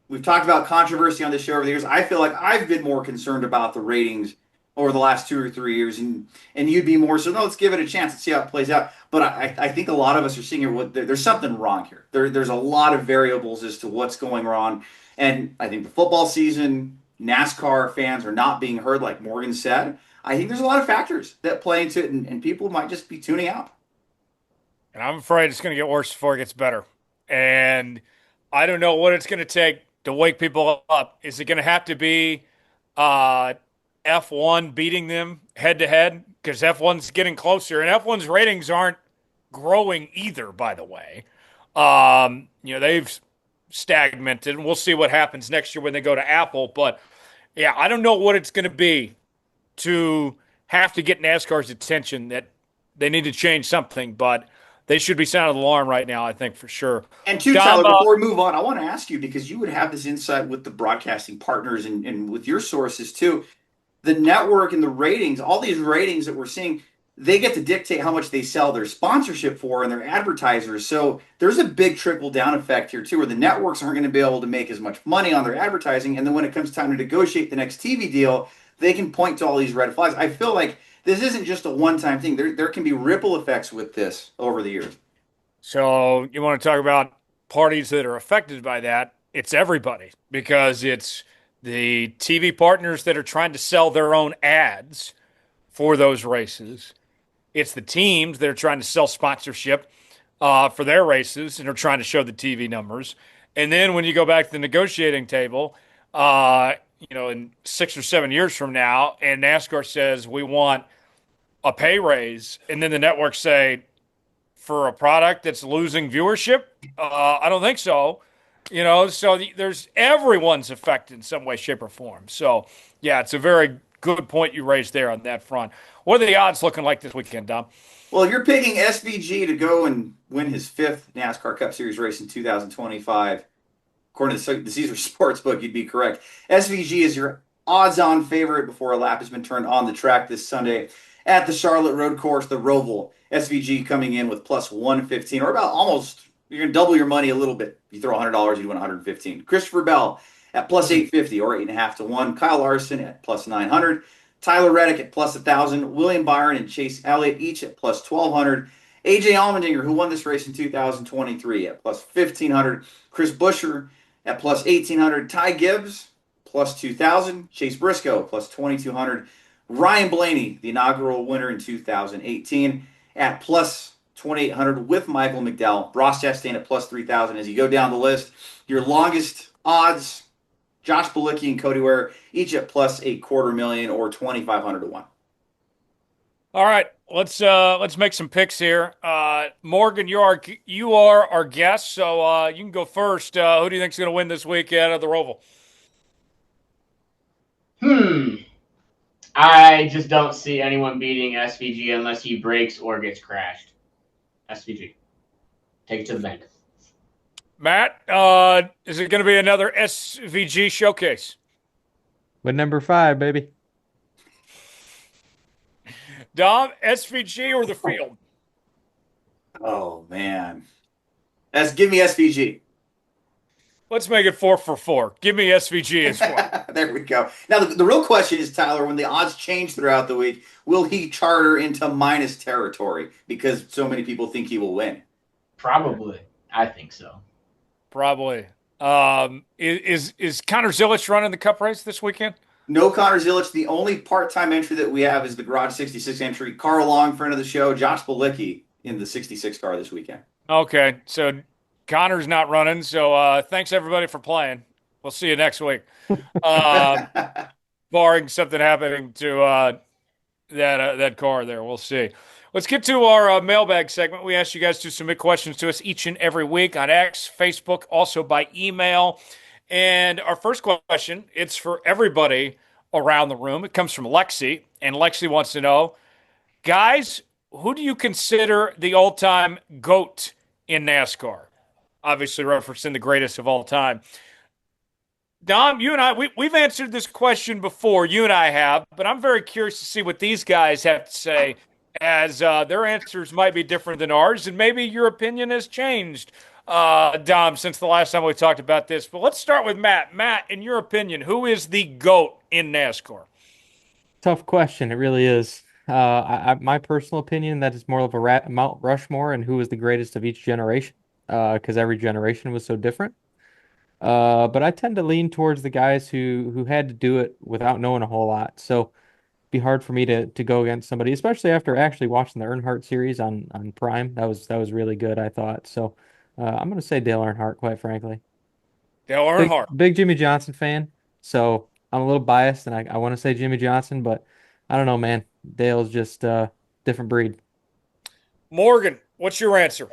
we've talked about controversy on this show over the years. I feel like I've been more concerned about the ratings over the last 2 or 3 years, and you'd be more so, no, let's give it a chance and see how it plays out. But I think a lot of us are seeing here, there's something wrong here. There's a lot of variables as to what's going wrong. And I think the football season, NASCAR fans are not being heard, like Morgan said. I think there's a lot of factors that play into it, and people might just be tuning out. And I'm afraid it's going to get worse before it gets better. And I don't know what it's going to take to wake people up. Is it going to have to be F1 beating them head to head? Because F1's getting closer, and F1's ratings aren't growing either, by the way. They've stagnated, and we'll see what happens next year when they go to Apple. But yeah, I don't know what it's going to be to have to get NASCAR's attention, that they need to change something, but they should be sounding the alarm right now, I think, for sure. And two, Tyler, before we move on, I want to ask you, because you would have this insight with the broadcasting partners and with your sources too. The network and the ratings, all these ratings that we're seeing, they get to dictate how much they sell their sponsorship for and their advertisers. So there's a big trickle down effect here too, where the networks aren't going to be able to make as much money on their advertising. And then when it comes time to negotiate the next TV deal, they can point to all these red flags. I feel like this isn't just a one-time thing. There can be ripple effects with this over the years. So you want to talk about parties that are affected by that? It's everybody, because it's the TV partners that are trying to sell their own ads for those races. It's the teams that are trying to sell sponsorship for their races and are trying to show the TV numbers. And then when you go back to the negotiating table, in 6 or 7 years from now, and NASCAR says we want a pay raise, and then the networks say, for a product that's losing viewership, I don't think so. So there's everyone's affected in some way, shape, or form. So yeah, it's a very good point you raised there on that front. What are the odds looking like this weekend, Dom? Well, if you're picking SVG to go and win his 5th NASCAR Cup Series race in 2025, according to the Caesar Sportsbook, you'd be correct. SVG is your odds-on favorite before a lap has been turned on the track this Sunday at the Charlotte Road Course, the ROVAL. SVG coming in with plus 115, or about almost, you're going to double your money a little bit. You throw $100, you win 115. Christopher Bell at plus 850, or 8.5 to 1. Kyle Larson at plus 900. Tyler Reddick at plus 1,000. William Byron and Chase Elliott each at plus 1,200. AJ Allmendinger, who won this race in 2023, at plus 1,500. Chris Buescher at plus 1,800. Ty Gibbs, plus 2,000. Chase Briscoe, plus 2,200. Ryan Blaney, the inaugural winner in 2018, at plus 2,800 with Michael McDowell. Ross Chastain at plus 3,000. As you go down the list, your longest odds, Josh Bilicki and Cody Ware, each at plus $250,000 or 2,500 to 1. All right, let's make some picks here. Morgan, you are our guest, so you can go first. Who do you think is going to win this weekend at the ROVAL? I just don't see anyone beating SVG unless he breaks or gets crashed. SVG. Take it to the bank. Matt, is it going to be another SVG showcase? With number 5, baby. Dom, SVG or the field? Oh, man. Give me SVG. Let's make it 4 for 4. Give me SVG as well. There we go. Now, the real question is, Tyler, when the odds change throughout the week, will he charter into minus territory because so many people think he will win? Probably. I think so. Probably. Is Connor Zilisch running the Cup race this weekend? No Connor Zilisch. The only part-time entry that we have is the Garage 66 entry. Carl Long, friend of the show, Josh Balicki in the 66 car this weekend. Okay, so Connor's not running. So thanks everybody for playing. We'll see you next week. Barring something happening to that car there, we'll see. Let's get to our mailbag segment. We ask you guys to submit questions to us each and every week on X, Facebook, also by email. And our first question, it's for everybody around the room. It comes from Lexi, and Lexi wants to know, guys, who do you consider the all-time GOAT in NASCAR? Obviously referencing the greatest of all time. Dom, you and I, we've answered this question before, you and I have, but I'm very curious to see what these guys have to say, as their answers might be different than ours, and maybe your opinion has changed, Dom, since the last time we talked about this. But let's start with Matt. Matt, in your opinion, who is the GOAT in NASCAR? Tough question. It really is. My personal opinion, that is more of a Mount Rushmore and who was the greatest of each generation, because every generation was so different. But I tend to lean towards the guys who had to do it without knowing a whole lot. So it'd be hard for me to go against somebody, especially after actually watching the Earnhardt series on Prime. That was really good, I thought. So I'm gonna say Dale Earnhardt, quite frankly. Dale Earnhardt. Big Jimmy Johnson fan, so I'm a little biased, and I want to say Jimmy Johnson, but I don't know, man. Dale's just different breed. Morgan, what's your answer?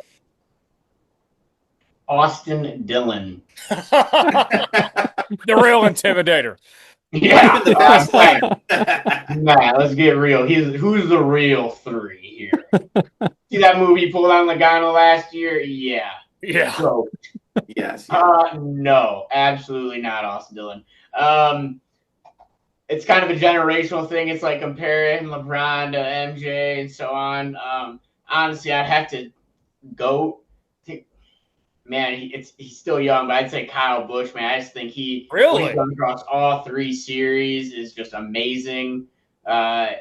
Austin Dillon. The real intimidator. Yeah. The fast lane. Nah, let's get real. Who's the real three here? See that movie he pulled on Logano last year? Yeah. Yeah. So, Yes. no, absolutely not Austin Dillon. It's kind of a generational thing. It's like comparing LeBron to MJ and so on. Honestly, I'd have to go. Man, he's still young, but I'd say Kyle Busch, man. I just think what he's done across all three series is just amazing. I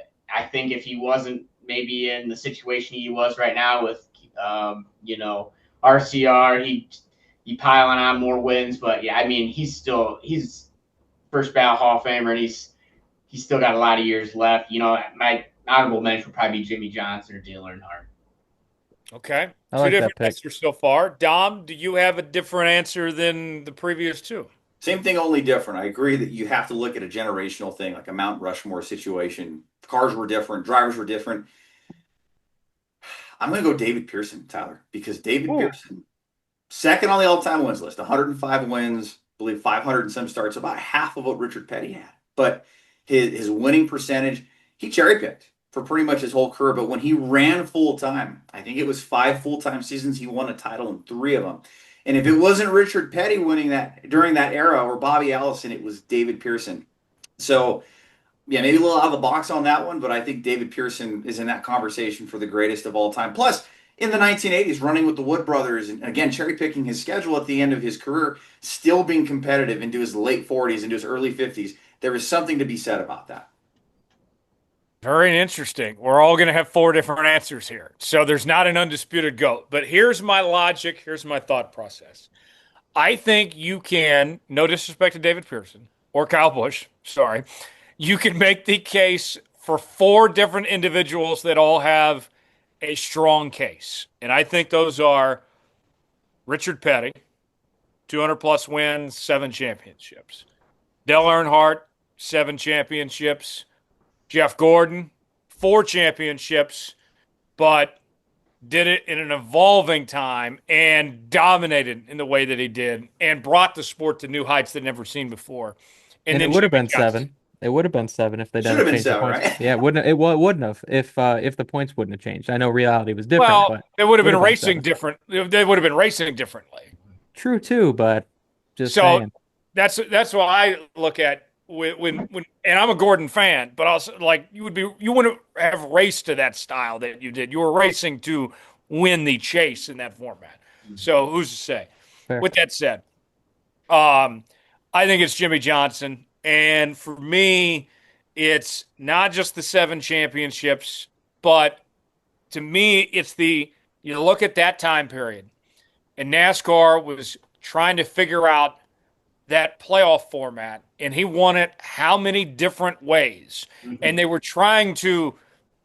think if he wasn't maybe in the situation he was right now with, RCR, he'd piling on more wins. But yeah, I mean, he's first ballot Hall of Famer, and he's still got a lot of years left. My honorable mention would probably be Jimmy Johnson or Dale Earnhardt. Okay. I Two like that different pick. answers so far. Dom, do you have a different answer than the previous two? Same thing, only different. I agree that you have to look at a generational thing, like a Mount Rushmore situation. Cars were different, drivers were different. I'm going to go David Pearson, Tyler, because David Pearson, second on the all-time wins list, 105 wins, I believe 500 and some starts, about half of what Richard Petty had. But his winning percentage, he cherry-picked for pretty much his whole career. But when he ran full-time, I think it was 5 full-time seasons, he won a title in 3 of them. And if it wasn't Richard Petty winning that during that era or Bobby Allison, it was David Pearson. So, yeah, maybe a little out of the box on that one, but I think David Pearson is in that conversation for the greatest of all time. Plus, in the 1980s, running with the Wood brothers, and again, cherry-picking his schedule at the end of his career, still being competitive into his late 40s, into his early 50s, there is something to be said about that. Very interesting. We're all going to have 4 different answers here. So there's not an undisputed GOAT. But here's my logic. Here's my thought process. I think you can, no disrespect to David Pearson or Kyle Busch, sorry, you can make the case for 4 different individuals that all have a strong case. And I think those are Richard Petty, 200-plus wins, 7 championships. Dale Earnhardt, 7 championships. Jeff Gordon, 4 championships, but did it in an evolving time and dominated in the way that he did and brought the sport to new heights they'd never seen before. And it would have been 7. It would have been 7 if they didn't change the points. Right? Yeah, it wouldn't have if the points wouldn't have changed. I know reality was different, well, but it would have been racing different. They would have been racing differently. True too, but just saying. That's what I look at when and I'm a Gordon fan, but also like you wouldn't have raced to that style that you did. You were racing to win the chase in that format. So who's to say? Fair. With that said, I think it's Jimmy Johnson. And for me, it's not just the 7 championships, but to me, it's you look at that time period, and NASCAR was trying to figure out that playoff format, and he won it how many different ways. And they were trying to,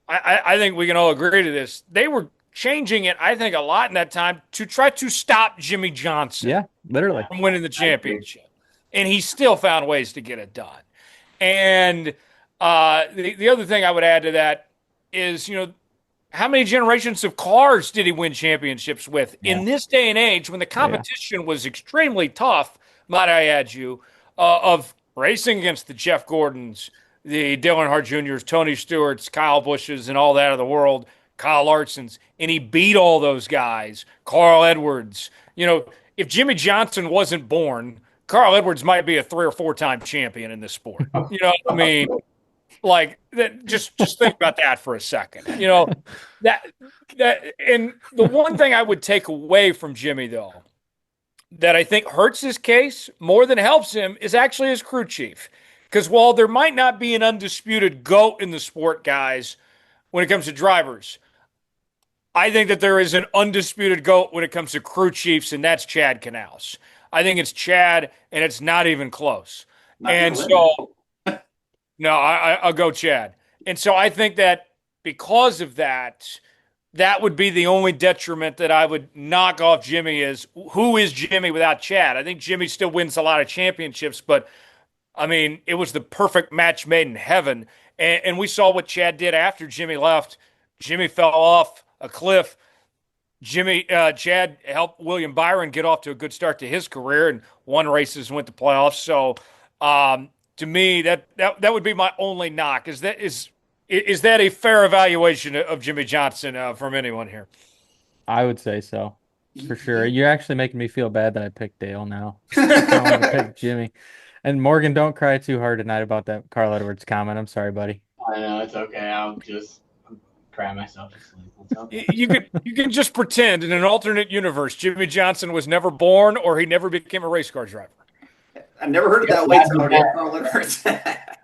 I think we can all agree to this, they were changing it, I think, a lot in that time to try to stop Jimmy Johnson Yeah, literally. from winning the championship. And he still found ways to get it done. And the other thing I would add to that is, how many generations of cars did he win championships with? In this day and age, when the competition was extremely tough, might I add you, of racing against the Jeff Gordons, the Dale Earnhardt Jr.'s, Tony Stewart's, Kyle Busch's, and all that of the world, Kyle Larson's, and he beat all those guys, Carl Edwards. If Jimmy Johnson wasn't born, Carl Edwards might be a 3 or 4 time champion in this sport. You know what I mean? Like that. Just think about that for a second. That and the one thing I would take away from Jimmy, though, that I think hurts his case more than helps him is actually his crew chief. Because while there might not be an undisputed GOAT in the sport, guys, when it comes to drivers, I think that there is an undisputed GOAT when it comes to crew chiefs, and that's Chad Knaus. I think it's Chad, and it's not even close. No, I'll go Chad. And so I think that because of that, that would be the only detriment that I would knock off Jimmy is who is Jimmy without Chad? I think Jimmy still wins a lot of championships, but I mean, it was the perfect match made in heaven. And we saw what Chad did after Jimmy left. Jimmy fell off a cliff. Chad helped William Byron get off to a good start to his career and won races and went to playoffs. So to me, that would be my only knock. Is that a fair evaluation of Jimmy Johnson from anyone here? I would say so, for sure. You're actually making me feel bad that I picked Dale now. I want to pick Jimmy. And Morgan, don't cry too hard tonight about that Carl Edwards comment. I'm sorry, buddy. I know, it's okay. I'm crying myself to sleep. Okay. You can just pretend in an alternate universe Jimmy Johnson was never born or he never became a race car driver. I've never heard it that way. Carl Edwards. That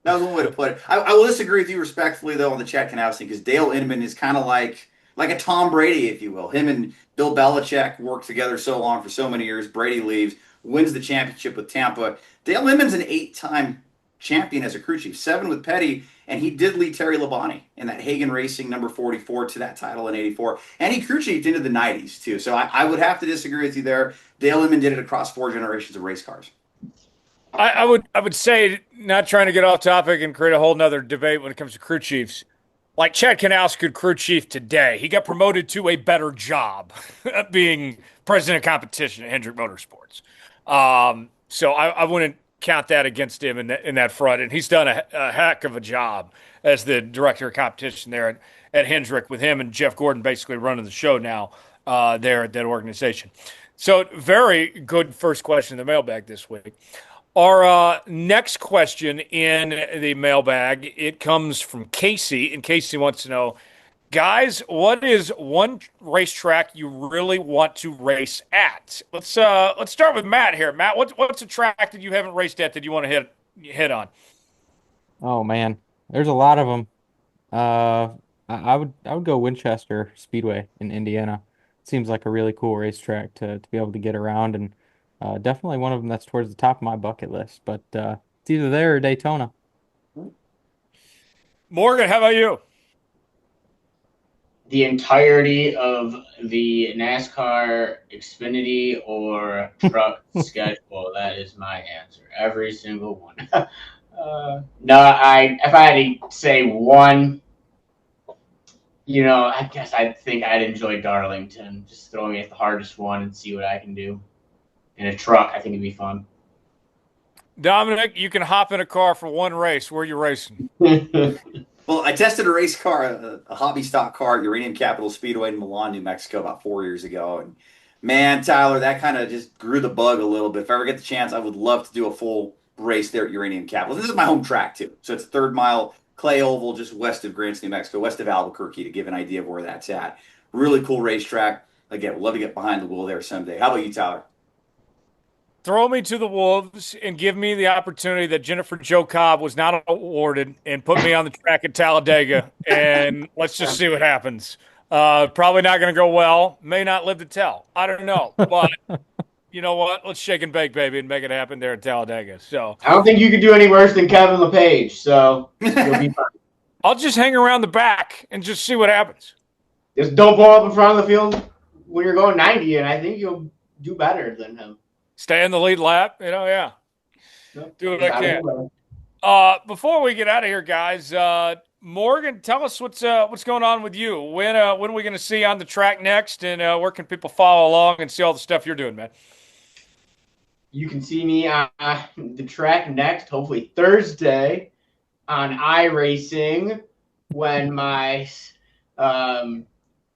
was one way to put it. I will disagree with you respectfully, though, on the Chad Knaus thing, because Dale Inman is kind of like a Tom Brady, if you will. Him and Bill Belichick worked together so long for so many years. Brady leaves, wins the championship with Tampa. Dale Inman's an 8-time champion as a crew chief, 7 with Petty, and he did lead Terry Labonte in that Hagen Racing number 44 to that title in '84. And he crew chiefed into the 90s, too. So I would have to disagree with you there. Dale Inman did it across 4 generations of race cars. I would say, not trying to get off topic and create a whole nother debate when it comes to crew chiefs, like Chad Knaus could crew chief today. He got promoted to a better job being president of competition at Hendrick Motorsports. So I wouldn't count that against him in that front. And he's done a heck of a job as the director of competition there at Hendrick, with him and Jeff Gordon basically running the show now there at that organization. So very good first question in the mailbag this week. Our next question in the mailbag, it comes from Casey, and Casey wants to know, guys, what is one racetrack you really want to race at? Let's start with Matt here. Matt, what's a track that you haven't raced at that you want to hit on? Oh man, there's a lot of them. I would go Winchester Speedway in Indiana. It seems like a really cool racetrack to be able to get around, and definitely one of them that's towards the top of my bucket list. But it's either there or Daytona. Morgan, how about you? The entirety of the NASCAR Xfinity or truck schedule. That is my answer. Every single one. No, if I had to say one, I guess I think I'd enjoy Darlington. Just throw me at the hardest one and see what I can do. In a truck, I think it'd be fun. Dominic, you can hop in a car for one race. Where are you racing? Well, I tested a race car, a hobby stock car at Uranium Capital Speedway in Milan, New Mexico about 4 years ago. And man, Tyler, that kind of just grew the bug a little bit. If I ever get the chance, I would love to do a full race there at Uranium Capital. This is my home track, too. So it's a 3rd mile clay oval just west of Grants, New Mexico, west of Albuquerque, to give an idea of where that's at. Really cool racetrack. Again, we'd love to get behind the wheel there someday. How about you, Tyler? Throw me to the wolves and give me the opportunity that Jennifer Jo Cobb was not awarded, and put me on the track at Talladega, and let's just see what happens. Probably not going to go well. May not live to tell. I don't know. But you know what? Let's shake and bake, baby, and make it happen there in Talladega. So I don't think you could do any worse than Kevin LePage, so you'll be fine. I'll just hang around the back and just see what happens. Just don't pull up in front of the field when you're going 90, and I think you'll do better than him. Stay in the lead lap. Yeah. Do what I can. Before we get out of here, guys, Morgan, tell us what's going on with you. When are we going to see you on the track next, and where can people follow along and see all the stuff you're doing, man? You can see me on the track next, hopefully Thursday, on iRacing when my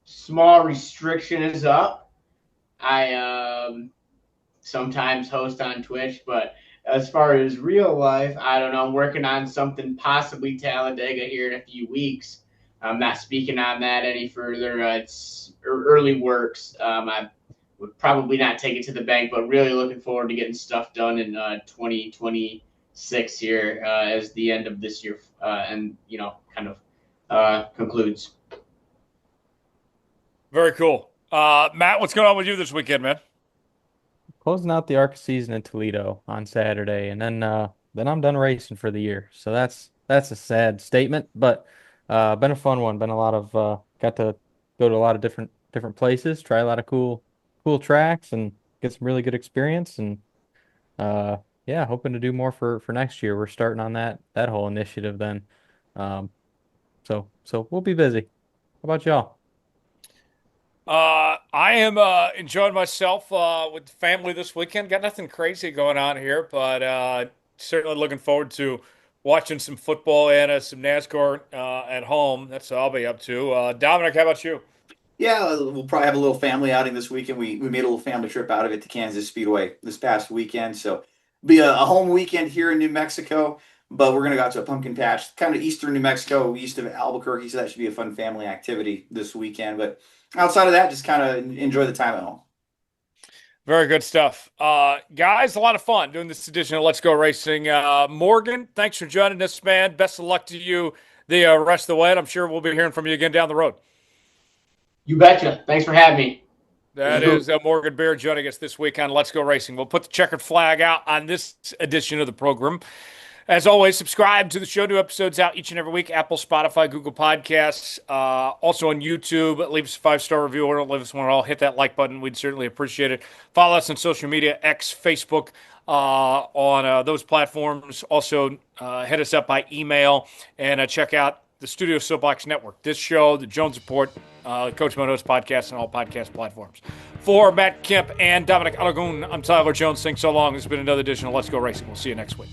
small restriction is up. I sometimes host on Twitch, but as far as real life, I don't know. I'm working on something, possibly Talladega here in a few weeks. I'm not speaking on that any further. It's early works. I would probably not take it to the bank, but really looking forward to getting stuff done in 2026 here as the end of this year and, concludes. Very cool. Matt, what's going on with you this weekend, man? Closing out the ARCA season in Toledo on Saturday, and then I'm done racing for the year. So that's a sad statement, but been a fun one. Been a lot of got to go to a lot of different places, try a lot of cool tracks, and get some really good experience. And hoping to do more for next year. We're starting on that whole initiative then. So we'll be busy. How about y'all? I am enjoying myself with family this weekend. Got nothing crazy going on here, but certainly looking forward to watching some football and some NASCAR at home. That's what I'll be up to. Dominic, how about you? Yeah, we'll probably have a little family outing this weekend. We made a little family trip out of it to Kansas Speedway this past weekend. So be a home weekend here in New Mexico, but we're going to go out to a pumpkin patch, kind of eastern New Mexico, east of Albuquerque. So that should be a fun family activity this weekend. But outside of that, just kind of enjoy the time at home. Very good stuff. Guys, a lot of fun doing this edition of Let's Go Racing. Morgan, thanks for joining us, man. Best of luck to you the rest of the way. And I'm sure we'll be hearing from you again down the road. You betcha. Thanks for having me. That is Morgen Baird joining us this week on Let's Go Racing. We'll put the checkered flag out on this edition of the program. As always, subscribe to the show. New episodes out each and every week. Apple, Spotify, Google Podcasts. Also on YouTube. Leave us a 5-star review or don't leave us one at all. Hit that like button. We'd certainly appreciate it. Follow us on social media, X, Facebook, on those platforms. Also, hit us up by email and check out the Studio Soapbox Network. This show, the Jones Report, Coach Moto's podcast, and all podcast platforms. For Matt Kemp and Dominic Aragon, I'm Tyler Jones. Thanks so long. This has been another edition of Let's Go Racing. We'll see you next week.